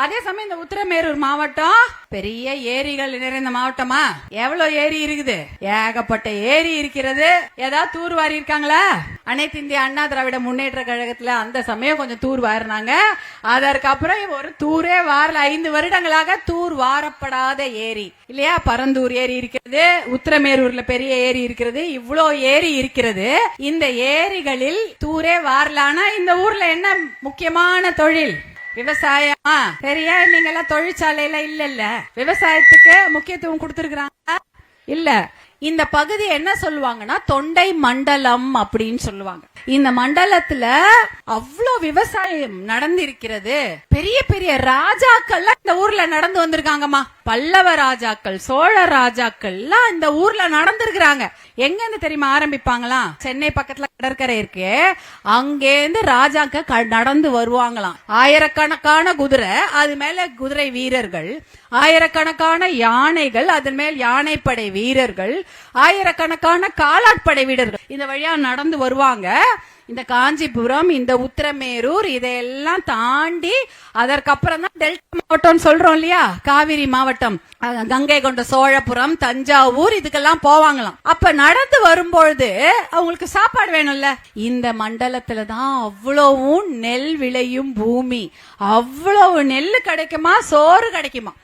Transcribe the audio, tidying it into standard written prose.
அதே சமயம் இந்த உத்திரமேரூர் மாவட்டம் பெரிய ஏரிகள் நிறைந்த மாவட்டமா? எவ்வளவு ஏரி இருக்குது? ஏகப்பட்ட ஏரி இருக்கிறது. ஏதாவது தூர்வாரி இருக்காங்களா? அனைத்து இந்திய அண்ணா திராவிட முன்னேற்ற கழகத்துல அந்த சமயம் கொஞ்சம் தூர் வாரினாங்க. அதற்கப்புறம் ஒரு தூரே வாரல. 5 வருடங்களாக தூர் வாரப்படாத ஏரி இல்லையா? பரந்தூர் ஏரி இருக்கிறது, உத்திரமேரூர்ல பெரிய ஏரி இருக்கிறது, இவ்வளோ ஏரி இருக்கிறது. இந்த ஏரிகளில் தூரே வாரலானா இந்த ஊர்ல என்ன முக்கியமான தொழில்? விவசாயமா? சரியா? நீங்க எல்லாம் தொழிற்சாலையில இல்ல விவசாயத்துக்கு முக்கியத்துவம் கொடுத்திருக்கிறாங்க இல்ல. இந்த பகுதி என்ன சொல்லுவாங்கன்னா தொண்டை மண்டலம் அப்படின்னு சொல்லுவாங்க. இந்த மண்டலத்துல அவ்வளோ விவசாயம் நடந்திருக்கிறது. பெரிய பெரிய ராஜாக்கள் இந்த ஊர்ல நடந்து வந்திருக்காங்கம்மா. பல்லவ ராஜாக்கள், சோழ ராஜாக்கள் எல்லாம் இந்த ஊர்ல நடந்திருக்கிறாங்க. எங்க இருந்து தெரியுமா ஆரம்பிப்பாங்களாம்? சென்னை பக்கத்துல கடற்கரை இருக்கு, அங்கேருந்து ராஜாக்கள் நடந்து வருவாங்களாம். ஆயிரக்கணக்கான குதிரை, அது மேல குதிரை வீரர்கள், ஆயிரக்கணக்கான யானைகள், அதன் மேல் யானைப்படை வீரர்கள், ஆயிரக்கணக்கான காலாட்படை வீரர்கள் இந்த வழியா நடந்து வருவாங்க. இந்த காஞ்சிபுரம், இந்த உத்திரமேரூர் இதையெல்லாம் தாண்டி அதற்கப்புறம் தான் டெல்டா மாவட்டம் சொல்றோம் இல்லையா? காவிரி மாவட்டம், கங்கை கொண்ட சோழபுரம், தஞ்சாவூர் இதுக்கெல்லாம் போவாங்களாம். அப்ப நடந்து வரும்பொழுது அவங்களுக்கு சாப்பாடு வேணும்ல. இந்த மண்டலத்துல தான் அவ்வளவும் நெல் விளையும் பூமி. அவ்வளவு நெல் கிடைக்குமா, சோறு கிடைக்குமா?